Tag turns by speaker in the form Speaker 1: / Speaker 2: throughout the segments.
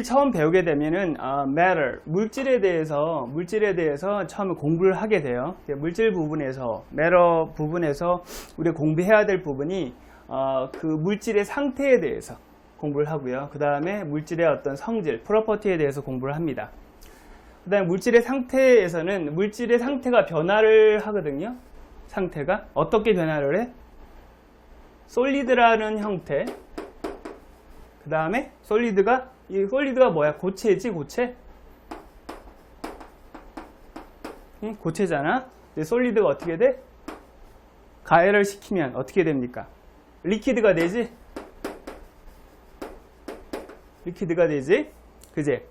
Speaker 1: 처음 배우게 되면은 matter 물질에 대해서 처음에 공부를 하게 돼요. 물질 부분에서 matter 부분에서 우리가 공부해야 될 부분이 그 물질의 상태에 대해서 공부를 하고요. 그 다음에 물질의 어떤 성질, 프로퍼티에 대해서 공부를 합니다. 그 다음에 물질의 상태에서는 물질의 상태가 변화를 하거든요. 상태가 어떻게 변화를 해? 솔리드라는 형태. 그 다음에 이 솔리드가 뭐야? 고체지, 고체? 응? 고체잖아? 솔리드가 어떻게 돼? 가열을 시키면 어떻게 됩니까? 리퀴드가 되지? 리퀴드가 되지? 그제?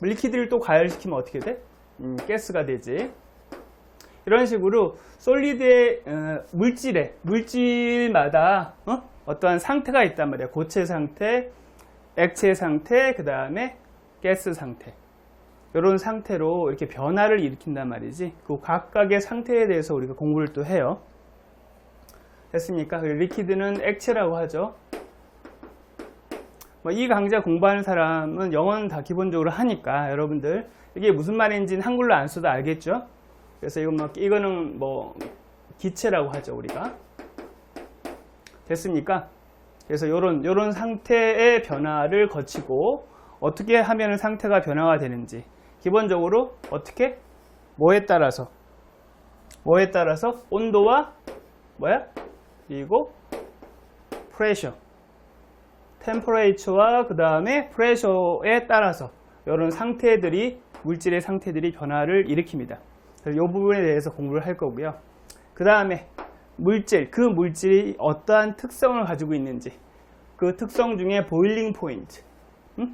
Speaker 1: 리퀴드를 또 가열시키면 어떻게 돼? 가스가 되지? 이런 식으로 솔리드의 물질마다 어떠한 상태가 있단 말이야. 고체 상태, 액체 상태, 그 다음에 가스 상태. 이런 상태로 이렇게 변화를 일으킨단 말이지. 그 각각의 상태에 대해서 우리가 공부를 또 해요. 됐습니까? 리퀴드는 액체라고 하죠. 이 강좌 공부하는 사람은 영어는 다 기본적으로 하니까 여러분들 이게 무슨 말인지는 한글로 안 써도 알겠죠? 그래서 이거는 기체라고 하죠, 우리가. 됐습니까? 그래서 요런 상태의 변화를 거치고 어떻게 하면 상태가 변화가 되는지 기본적으로 어떻게? 뭐에 따라서 온도와 그리고 프레셔, 템퍼레이처와 그 다음에 프레셔에 따라서 이런 상태들이 물질의 상태들이 변화를 일으킵니다. 그래서 이 부분에 대해서 공부를 할 거고요. 그 다음에 그 물질이 어떠한 특성을 가지고 있는지, 그 특성 중에 보일링 포인트.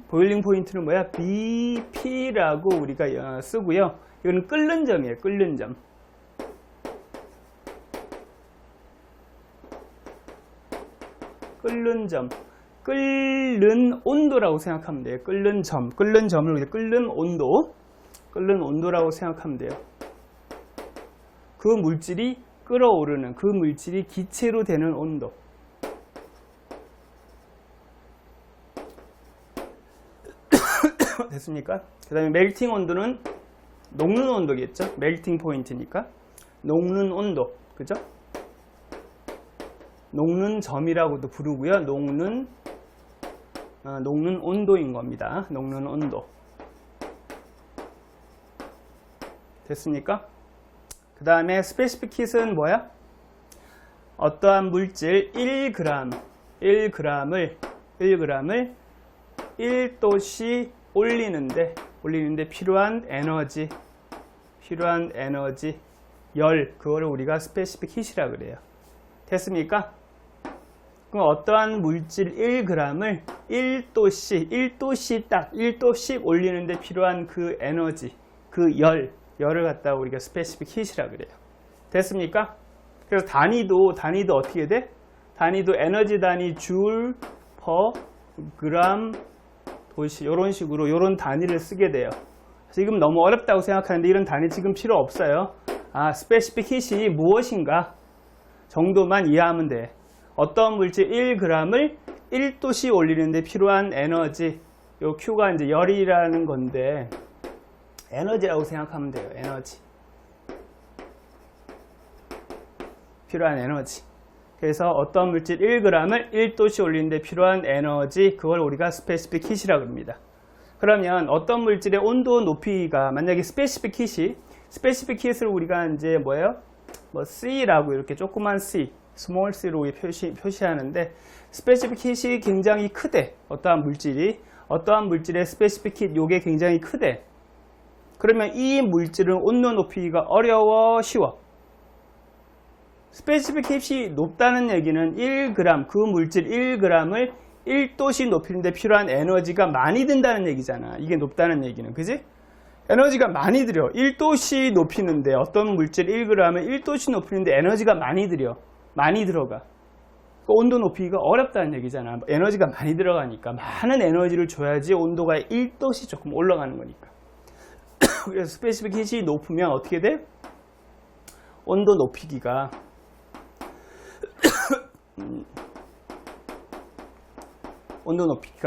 Speaker 1: 보일링 포인트는 뭐야? BP라고 우리가 쓰고요. 이거는 끓는 점이에요. 끓는 점. 끓는 온도라고 생각하면 돼요. 끓는 점을 우리가 끓는 온도라고 생각하면 돼요. 그 물질이 끓어오르는, 그 물질이 기체로 되는 온도. 됐습니까? 그 다음에 멜팅 온도는 녹는 온도겠죠? 멜팅 포인트니까. 녹는 온도. 그죠? 녹는 점이라고도 부르고요. 녹는 온도인 겁니다. 녹는 온도. 됐습니까? 그 다음에 스페시픽 hit은 뭐야? 어떠한 물질 1g을 1도씨 올리는데 필요한 에너지, 열, 그거를 우리가 스페시픽 hit이라 그래요. 됐습니까? 그럼 어떠한 물질 1g을 1도씩 올리는데 필요한 그 에너지, 그 열을 갖다가 우리가 스페시픽 hit이라 그래요. 됐습니까? 그래서 단위도 어떻게 돼? 단위도 에너지 단위 줄, 퍼, 그램, 도시, 이런 식으로 이런 단위를 쓰게 돼요. 지금 너무 어렵다고 생각하는데 이런 단위 지금 필요 없어요. 스페시픽 hit이 무엇인가 정도만 이해하면 돼. 어떤 물질 1g을 1도씩 올리는데 필요한 에너지, 요 Q가 이제 열이라는 건데 에너지라고 생각하면 돼요. 에너지. 필요한 에너지. 그래서 어떤 물질 1g을 1도씩 올리는데 필요한 에너지, 그걸 우리가 스페시픽 hit이라고 합니다. 그러면 어떤 물질의 온도 높이가 만약에 스페시픽 hit을 우리가 이제 C라고 이렇게 조그만 C, 스몰 C로 표시하는데 스페시픽 hit이 굉장히 크대. 어떠한 물질의 스페시픽 hit 요게 굉장히 크대. 그러면 이 물질은 온도 높이기가 어려워, 쉬워? 스페시픽 hit이 높다는 얘기는 1g, 그 물질 1g을 1도씩 높이는데 필요한 에너지가 많이 든다는 얘기잖아. 이게 높다는 얘기는. 그지? 에너지가 많이 들여. 1도씩 높이는데 어떤 물질 1g을 1도씩 높이는데 에너지가 많이 들어가. 그 온도 높이기가 어렵다는 얘기잖아. 에너지가 많이 들어가니까 많은 에너지를 줘야지 온도가 1도씩 조금 올라가는 거니까. 그래서 스페시픽 hit이 높으면 어떻게 돼? 온도 높이기가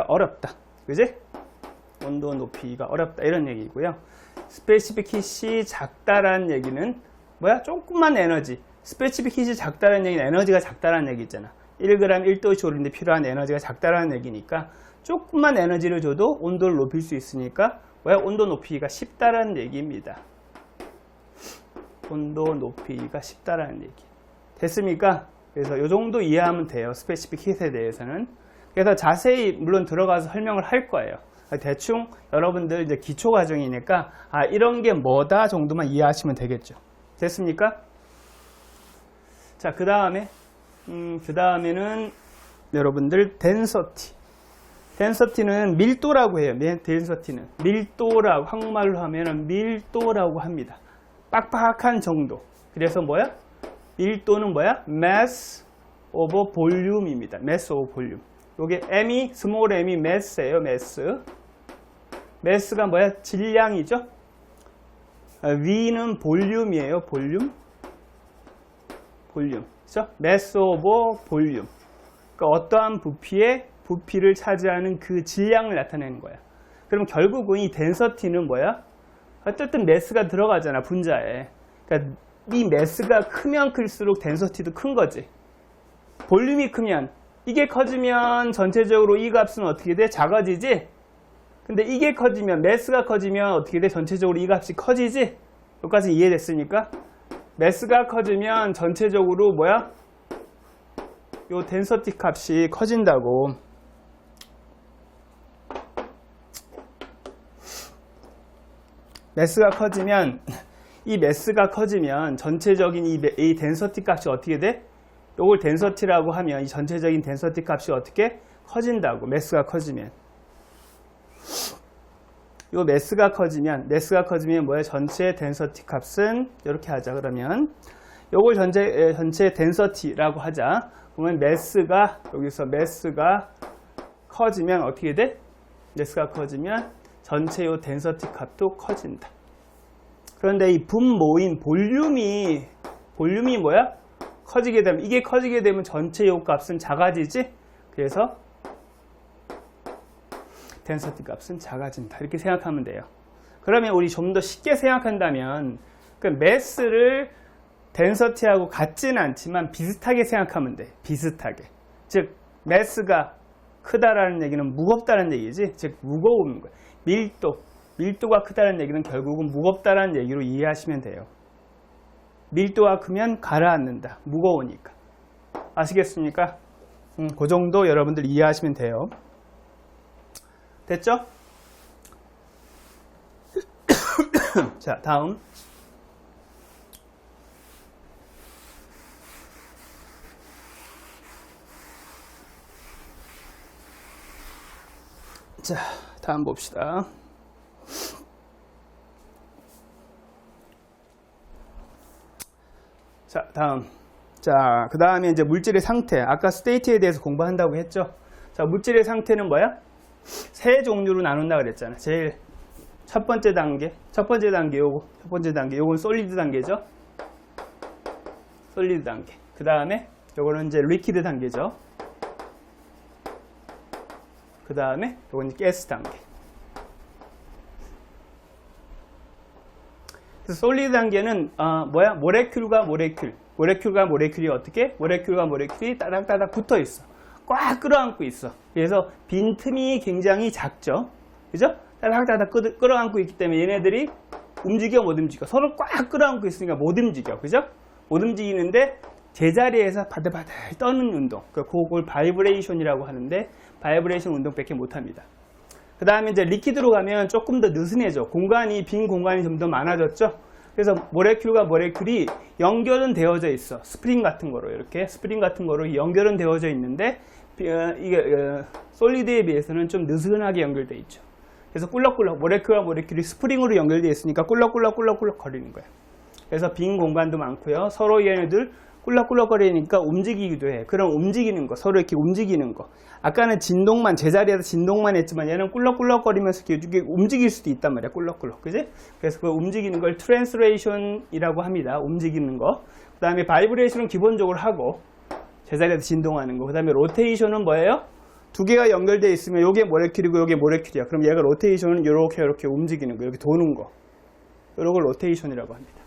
Speaker 1: 어렵다. 그지? 온도 높이가 어렵다 이런 얘기고요. 스페시픽 힛이 작다라는 얘기는 뭐야? 조금만 에너지. 스페시픽 힛이 작다라는 얘기는 에너지가 작다라는 얘기 있잖아. 1g 1도 조리는데 필요한 에너지가 작다라는 얘기니까 조금만 에너지를 줘도 온도를 높일 수 있으니까 뭐야? 온도 높이기가 쉽다라는 얘기입니다. 온도 높이기가 쉽다라는 얘기. 됐습니까? 그래서 이 정도 이해하면 돼요. 스페시픽 힛에 대해서는. 그래서 자세히 물론 들어가서 설명을 할 거예요. 대충 여러분들 이제 기초 과정이니까 이런 게 뭐다 정도만 이해하시면 되겠죠. 됐습니까? 자, 그 다음에는 여러분들 덴서티는 밀도라고 해요. 덴서티는 밀도라고 한국말로 하면은 밀도라고 합니다. 빡빡한 정도. 그래서 뭐야? 밀도는 뭐야? mass over volume입니다. mass over volume. 요게 m이 스몰 m이 mass예요. mass가 뭐야? 질량이죠. V는 볼륨이에요. 볼륨. 그렇죠? mass over volume. 그러니까 어떠한 부피를 차지하는 그 질량을 나타내는 거야. 그럼 결국은 이 덴서티는 뭐야? 어쨌든 mass가 들어가잖아, 분자에. 그러니까 이 mass가 크면 클수록 덴서티도 큰 거지. 볼륨이 크면, 이게 커지면 전체적으로 이 값은 어떻게 돼? 작아지지? 근데 이게 커지면, mass가 커지면 어떻게 돼? 전체적으로 이 값이 커지지? 여기까지 이해됐습니까? mass가 커지면 전체적으로 뭐야? 요 덴서티 값이 커진다고. mass가 커지면, 이 mass가 커지면 전체적인 이 덴서티 값이 어떻게 돼? 요걸 덴서티라고 하면 이 전체적인 덴서티 값이 어떻게 커진다고. mass가 커지면. 요 mass가 커지면 뭐야? 전체 덴서티 값은 이렇게 하자. 그러면 요걸 전체 덴서티라고 하자. 그러면 여기서 mass가 커지면 어떻게 돼? mass가 커지면 전체 요 덴서티 값도 커진다. 그런데 이 분모인 볼륨이 뭐야? 이게 커지게 되면 전체 요 값은 작아지지? 그래서 덴서티 값은 작아진다. 이렇게 생각하면 돼요. 그러면 우리 좀 더 쉽게 생각한다면 그 mass를 덴서티하고 같지는 않지만 비슷하게 생각하면 돼. 비슷하게. 즉 mass가 크다라는 얘기는 무겁다는 얘기지. 즉 무거운 거야. 밀도가 크다는 얘기는 결국은 무겁다라는 얘기로 이해하시면 돼요. 밀도가 크면 가라앉는다. 무거우니까. 아시겠습니까? 그 정도 여러분들 이해하시면 돼요. 됐죠? 자, 다음. 자, 다음 봅시다. 자, 다음. 자, 그 다음에 이제 물질의 상태. 아까 스테이트에 대해서 공부한다고 했죠? 자, 물질의 상태는 뭐야? 세 종류로 나눈다 그랬잖아. 제일 첫 번째 단계 요건 솔리드 단계죠. 솔리드 단계. 그 다음에 요거는 이제 리퀴드 단계죠. 그 다음에 요건 가스 단계. 그래서 솔리드 단계는 뭐야? 모레큘과 모레큘이 어떻게? 모레큘과 모레큘이 따닥따닥 붙어 있어. 꽉 끌어안고 있어. 그래서 빈틈이 굉장히 작죠. 그죠? 따닥따닥 끌어안고 있기 때문에 얘네들이 움직여 못 움직여. 서로 꽉 끌어안고 있으니까 못 움직여. 그죠? 못 움직이는데 제자리에서 바들바들 떠는 운동. 그걸 바이브레이션이라고 하는데 바이브레이션 운동밖에 못 합니다. 그 다음에 이제 리퀴드로 가면 조금 더 느슨해져. 빈 공간이 좀 더 많아졌죠. 그래서 모레큘과 모레큘이 연결은 되어져 있어. 스프링 같은 거로 연결은 되어져 있는데 이게 솔리드에 비해서는 좀 느슨하게 연결되어 있죠. 그래서 꿀럭꿀럭 모레큘과 모레큘이 스프링으로 연결되어 있으니까 꿀럭꿀럭 거리는 거예요. 그래서 빈 공간도 많고요. 서로 얘네들 꿀럭꿀럭거리니까 움직이기도 해. 그럼 움직이는 거, 서로 이렇게 움직이는 거. 아까는 제자리에서 진동만 했지만 얘는 꿀럭꿀럭거리면서 이렇게 움직일 수도 있단 말이야. 꿀럭꿀럭. 그지? 그래서 그 움직이는 걸 트랜스레이션이라고 합니다. 움직이는 거. 그 다음에 바이브레이션은 기본적으로 하고, 제자리에서 진동하는 거. 그 다음에 로테이션은 뭐예요? 두 개가 연결되어 있으면 요게 모레큘이고 요게 모레큘이야. 그럼 얘가 로테이션은 이렇게 움직이는 거, 이렇게 도는 거. 이런 걸 로테이션이라고 합니다.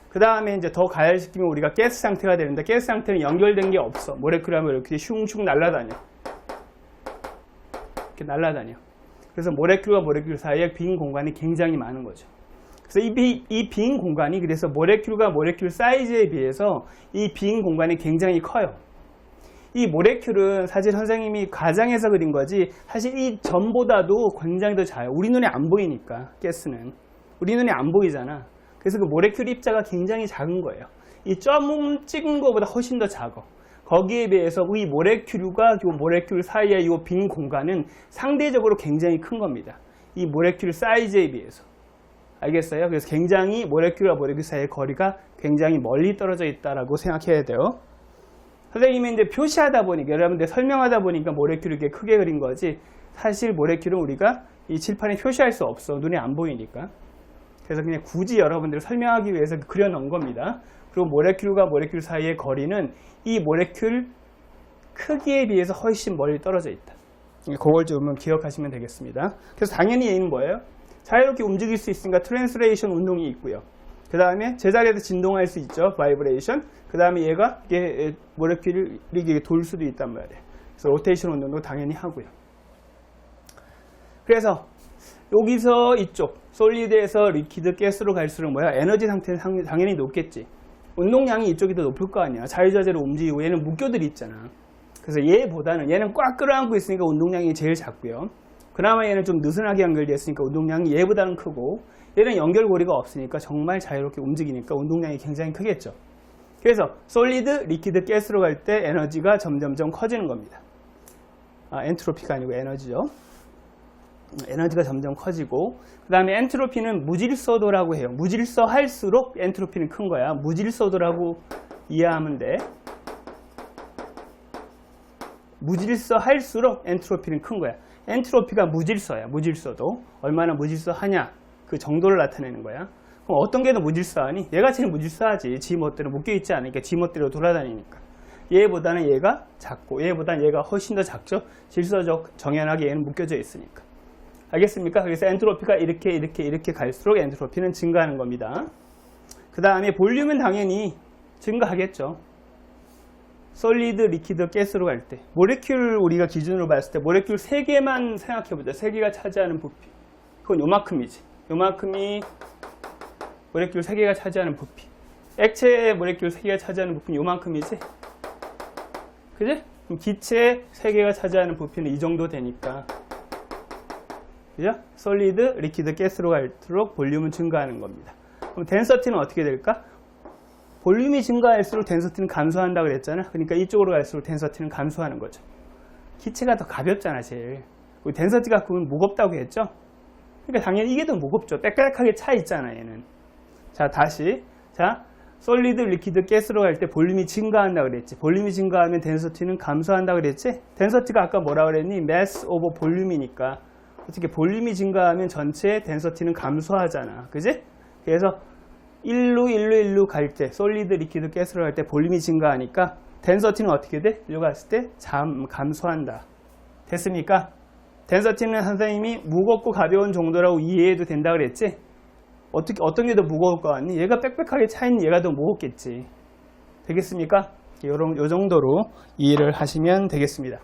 Speaker 1: 그 다음에 이제 더 가열시키면 우리가 가스 상태가 되는데, 가스 상태는 연결된 게 없어. 모레큘하면 이렇게 슝슝 날아다녀. 이렇게 날아다녀. 그래서 모레큘과 모레큘 사이에 빈 공간이 굉장히 많은 거죠. 그래서 이 빈 공간이, 그래서 모레큘과 모레큘 사이즈에 비해서 이 빈 공간이 굉장히 커요. 이 모레큘은 사실 선생님이 가장해서 그린 거지, 사실 이 점보다도 굉장히 더 작아요. 우리 눈에 안 보이니까, 가스는. 우리 눈에 안 보이잖아. 그래서 그 모레큘 입자가 굉장히 작은 거예요. 이 점 찍은 것보다 훨씬 더 작아. 거기에 비해서 이 모레큘과 이 모레큘 사이의 이 빈 공간은 상대적으로 굉장히 큰 겁니다. 이 모레큘 사이즈에 비해서. 알겠어요? 그래서 굉장히 모레큘과 모레큘 사이의 거리가 굉장히 멀리 떨어져 있다라고 생각해야 돼요. 선생님이 이제 표시하다 보니까, 여러분들 설명하다 보니까 모레큘을 이렇게 크게 그린 거지, 사실 모레큘은 우리가 이 칠판에 표시할 수 없어. 눈에 안 보이니까. 그래서 그냥 굳이 여러분들을 설명하기 위해서 그려 놓은 겁니다. 그리고 모레큘과 모레큘 사이의 거리는 이 모레큘 크기에 비해서 훨씬 멀리 떨어져 있다. 그걸 좀 기억하시면 되겠습니다. 그래서 당연히 얘는 뭐예요? 자유롭게 움직일 수 있으니까 트랜스레이션 운동이 있고요. 그 다음에 제자리에서 진동할 수 있죠. 바이브레이션. 그 다음에 얘가 이게 모레큘이 이게 돌 수도 있단 말이에요. 그래서 로테이션 운동도 당연히 하고요. 그래서 여기서 이쪽 솔리드에서 리퀴드 가스로 갈수록 뭐야? 에너지 상태는 당연히 높겠지. 운동량이 이쪽이 더 높을 거 아니야. 자유자재로 움직이고 얘는 묶여들이 있잖아. 그래서 얘보다는, 얘는 꽉 끌어안고 있으니까 운동량이 제일 작고요. 그나마 얘는 좀 느슨하게 연결되어 있으니까 운동량이 얘보다는 크고, 얘는 연결고리가 없으니까 정말 자유롭게 움직이니까 운동량이 굉장히 크겠죠. 그래서 솔리드, 리퀴드, 가스로 갈 때 에너지가 점점점 커지는 겁니다. 엔트로피가 아니고 에너지죠. 에너지가 점점 커지고, 그 다음에 엔트로피는 무질서도라고 해요. 무질서 할수록 엔트로피는 큰 거야. 무질서도라고 이해하면 돼. 무질서 할수록 엔트로피는 큰 거야. 엔트로피가 무질서야. 무질서도. 얼마나 무질서하냐, 그 정도를 나타내는 거야. 그럼 어떤 게 더 무질서하니? 얘가 제일 무질서하지. 지 멋대로 묶여있지 않으니까, 지 멋대로 돌아다니니까. 얘보다는 얘가 작고, 얘보다는 얘가 훨씬 더 작죠. 질서적 정연하게 얘는 묶여져 있으니까. 알겠습니까? 그래서 엔트로피가 이렇게 갈수록 엔트로피는 증가하는 겁니다. 그 다음에 볼륨은 당연히 증가하겠죠. 솔리드, 리퀴드, 가스로 갈 때 모레큘 우리가 기준으로 봤을 때 모레큘 3개만 생각해보자. 3개가 차지하는 부피. 그건 요만큼이지. 요만큼이 모레큘 3개가 차지하는 부피. 액체 모레큘 3개가 차지하는 부피는 요만큼이지. 그지? 그럼 기체 3개가 차지하는 부피는 이 정도 되니까. 그죠? 솔리드, 리퀴드, 가스로 갈수록 볼륨은 증가하는 겁니다. 그럼 덴서티는 어떻게 될까? 볼륨이 증가할수록 덴서티는 감소한다 그랬잖아. 그러니까 이쪽으로 갈수록 덴서티는 감소하는 거죠. 기체가 더 가볍잖아, 제일. 덴서티가 그건 무겁다고 했죠? 그러니까 당연히 이게 더 무겁죠. 빽빽하게 차 있잖아, 얘는. 자, 다시. 자, 솔리드, 리퀴드, 가스로 갈 때 볼륨이 증가한다 그랬지. 볼륨이 증가하면 덴서티는 감소한다 그랬지. 덴서티가 아까 뭐라 그랬니? mass over 볼륨이니까. 어떻게 볼륨이 증가하면 전체 덴서티는 감소하잖아. 그지? 그래서 일로 갈 때, 솔리드, 리퀴드, 가스로 갈 때 볼륨이 증가하니까 덴서티는 어떻게 돼? 일로 갔을 때 감소한다. 됐습니까? 덴서티는 선생님이 무겁고 가벼운 정도라고 이해해도 된다 그랬지? 어떤 게 더 무거울 것 같니? 얘가 빽빽하게 차있는 얘가 더 무겁겠지. 되겠습니까? 요 정도로 이해를 하시면 되겠습니다.